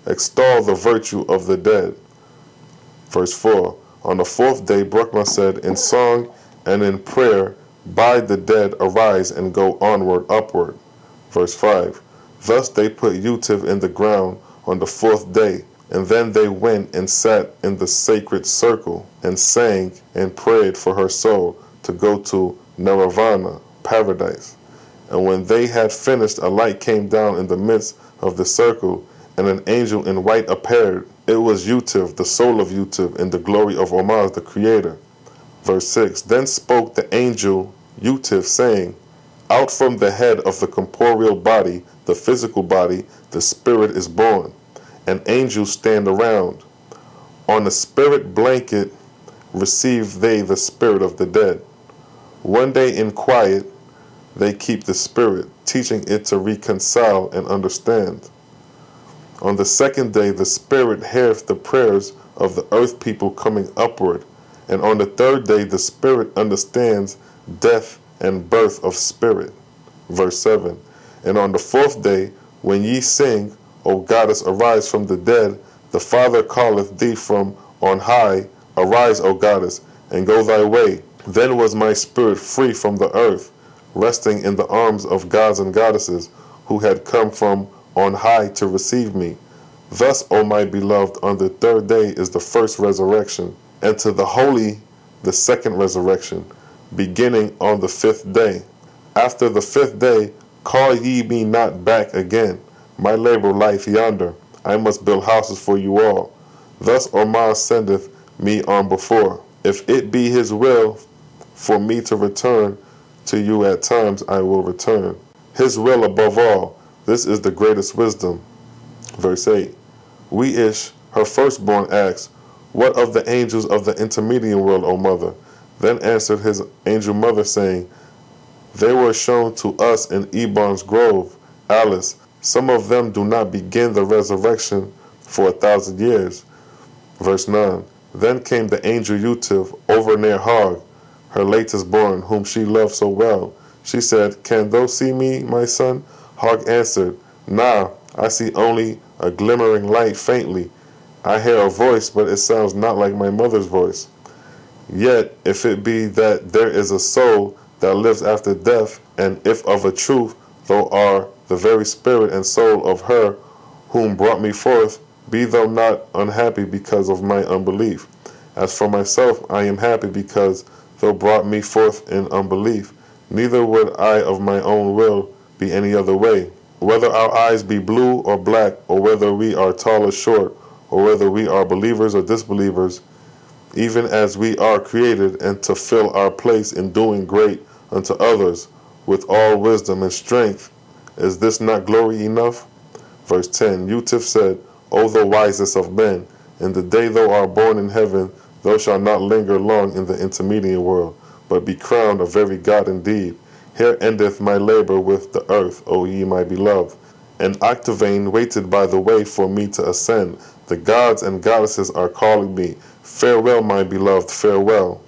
extol the virtue of the dead. Verse 4. On the fourth day Brahma said, in song and in prayer, bide the dead arise and go onward upward. Verse 5. Thus they put Utiv in the ground on the fourth day, and then they went and sat in the sacred circle, and sang and prayed for her soul to go to Nirvana, paradise. And when they had finished, a light came down in the midst of the circle, and an angel in white appeared. It was Utiv, the soul of Utiv, in the glory of Omaz, the Creator. Verse 6. Then spoke the angel Utiv, saying, out from the head of the corporeal body, the physical body, the spirit is born, and angels stand around. On the spirit blanket receive they the spirit of the dead. One day in quiet they keep the spirit, teaching it to reconcile and understand. On the second day the spirit heareth the prayers of the earth people coming upward, and on the third day the spirit understands death and birth of spirit. Verse 7. And on the fourth day, when ye sing, O goddess, arise from the dead, the Father calleth thee from on high, arise, O goddess, and go thy way. Then was my spirit free from the earth, resting in the arms of gods and goddesses, who had come from on high to receive me. Thus, O my beloved, on the third day is the first resurrection, and to the holy the second resurrection, beginning on the fifth day. After the fifth day, call ye me not back again. My labor lieth yonder. I must build houses for you all. Thus Omaz sendeth me on before. If it be his will for me to return to you at times, I will return. His will above all. This is the greatest wisdom. Verse 8. Weish, her firstborn, asked, what of the angels of the intermediate world, O mother? Then answered his angel mother, saying, they were shown to us in Ebon's grove, Alice. Some of them do not begin the resurrection for 1,000 years. Verse 9. Then came the angel Utiv over near Hog, her latest born, whom she loved so well. She said, can thou see me, my son? Hog answered, nah, I see only a glimmering light faintly. I hear a voice, but it sounds not like my mother's voice. Yet, if it be that there is a soul that lives after death, and if of a truth thou art the very spirit and soul of her whom brought me forth, be thou not unhappy because of my unbelief. As for myself, I am happy because thou brought me forth in unbelief. Neither would I of my own will be any other way. Whether our eyes be blue or black, or whether we are tall or short, or whether we are believers or disbelievers, even as we are created, and to fill our place in doing great unto others with all wisdom and strength, is this not glory enough? Verse 10. Utif said, O the wisest of men, in the day thou art born in heaven, thou shalt not linger long in the intermediate world, but be crowned a very God indeed. Here endeth my labor with the earth, O ye my beloved. An octavane waited by the way for me to ascend. The gods and goddesses are calling me. Farewell, my beloved, farewell.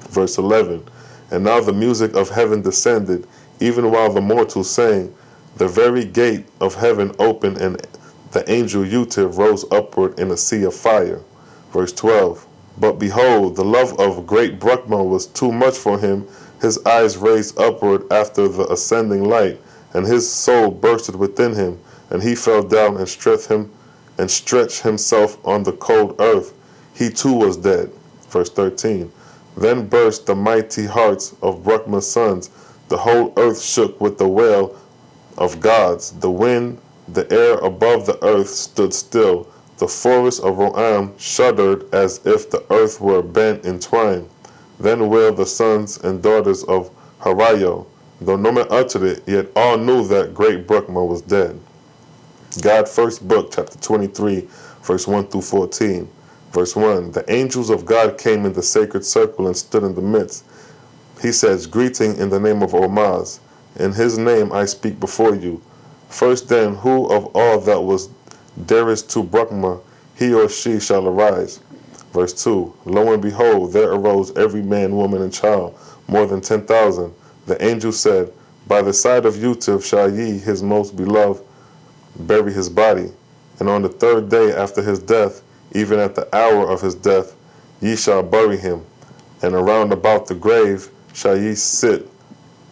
Verse 11. And now the music of heaven descended, even while the mortals sang. The very gate of heaven opened, and the angel Utiv rose upward in a sea of fire. Verse 12. But behold, the love of great Brahma was too much for him. His eyes raised upward after the ascending light, and his soul bursted within him, and he fell down and stretched himself on the cold earth. He too was dead. Verse 13. Then burst the mighty hearts of Brahma's sons. The whole earth shook with the wail of gods. The wind, the air above the earth stood still. The forest of Roam shuddered as if the earth were bent in twine. Then wailed the sons and daughters of Harayo. Though no man uttered it, yet all knew that great Brahma was dead. God, first book, chapter 23, verse 1 through 14. Verse 1. The angels of God came in the sacred circle and stood in the midst. He says, greeting in the name of Omaz. In his name I speak before you. First then, who of all that was dearest to Brahma, he or she shall arise. Verse 2. Lo and behold, there arose every man, woman, and child, more than 10,000. The angel said, by the side of Utiv shall ye, his most beloved, bury his body. And on the third day after his death, even at the hour of his death, ye shall bury him. And around about the grave shall ye sit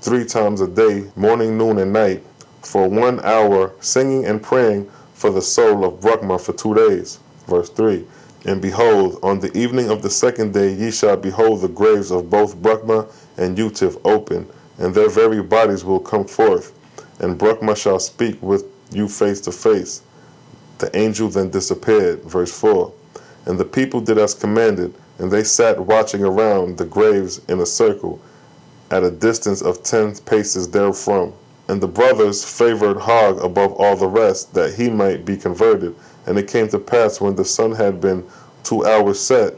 3 times a day, morning, noon, and night, for 1 hour, singing and praying for the soul of Brahma for 2 days. Verse 3. And behold, on the evening of the second day ye shall behold the graves of both Brahma and Utiv open, and their very bodies will come forth, and Brahma shall speak with you face to face. The angel then disappeared. Verse 4. And the people did as commanded, and they sat watching around the graves in a circle, at a distance of 10 paces therefrom. And the brothers favored Hog above all the rest, that he might be converted. And it came to pass, when the sun had been 2 hours set,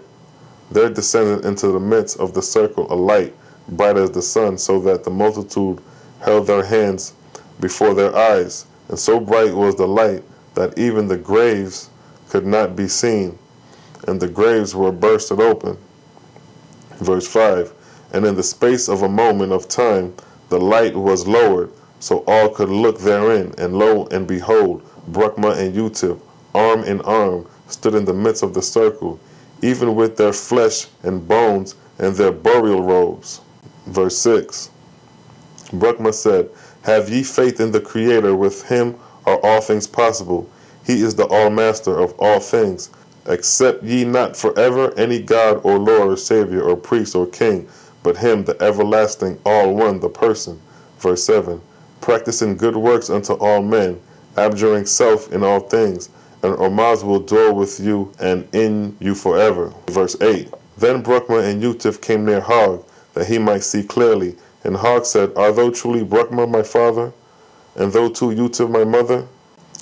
there descended into the midst of the circle a light, bright as the sun, so that the multitude held their hands before their eyes. And so bright was the light, that even the graves could not be seen, and the graves were bursted open. Verse 5. And in the space of a moment of time the light was lowered, so all could look therein, and lo and behold, Brahma and Utiv, arm in arm, stood in the midst of the circle, even with their flesh and bones and their burial robes. Verse 6. Brahma said, Have ye faith in the Creator, with him are all things possible. He is the All-Master of all things. Accept ye not forever any God or Lord or Savior or priest or king, but him, the everlasting, all-one, the person. Verse 7. Practicing good works unto all men, abjuring self in all things, and Ormaz will dwell with you and in you forever. Verse 8. Then Brahma and Utiv came near Hog, that he might see clearly. And Hog said, Art thou truly Brahma, my father, and thou too Utiv, my mother?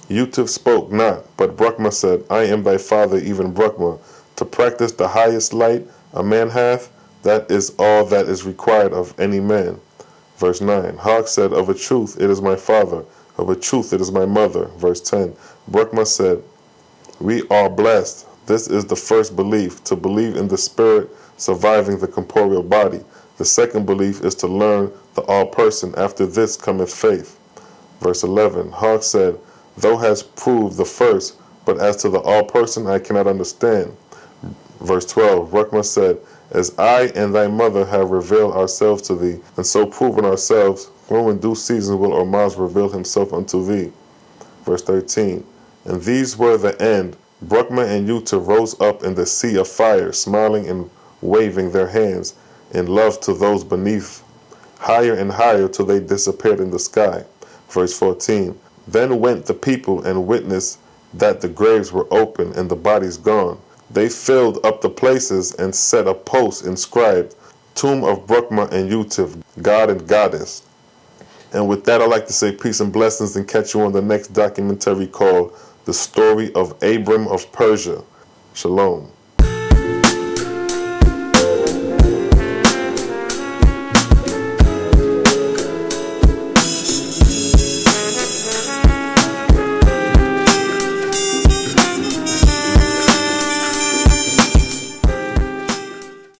Utiv spoke not, but Brahma said, I am thy father, even Brahma. To practice the highest light a man hath, that is all that is required of any man. Verse 9. Hog said, Of a truth it is my father, of a truth it is my mother. Verse 10. Brahma said, We are blessed. This is the first belief, to believe in the spirit surviving the corporeal body. The second belief is to learn the all-person. After this cometh faith. Verse 11. Hog said, Thou hast proved the first, but as to the all-person I cannot understand. Verse 12. Brahma said, As I and thy mother have revealed ourselves to thee, and so proven ourselves, when in due season will Ormaz reveal himself unto thee. Verse 13. And these were the end. Brahma and Utiv rose up in the sea of fire, smiling and waving their hands in love to those beneath, higher and higher till they disappeared in the sky. Verse 14. Then went the people and witnessed that the graves were open and the bodies gone. They filled up the places and set a post inscribed, Tomb of Brahma and Utiv, God and Goddess. And with that, I'd like to say peace and blessings, and catch you on the next documentary called The Story of Abram of Persia. Shalom.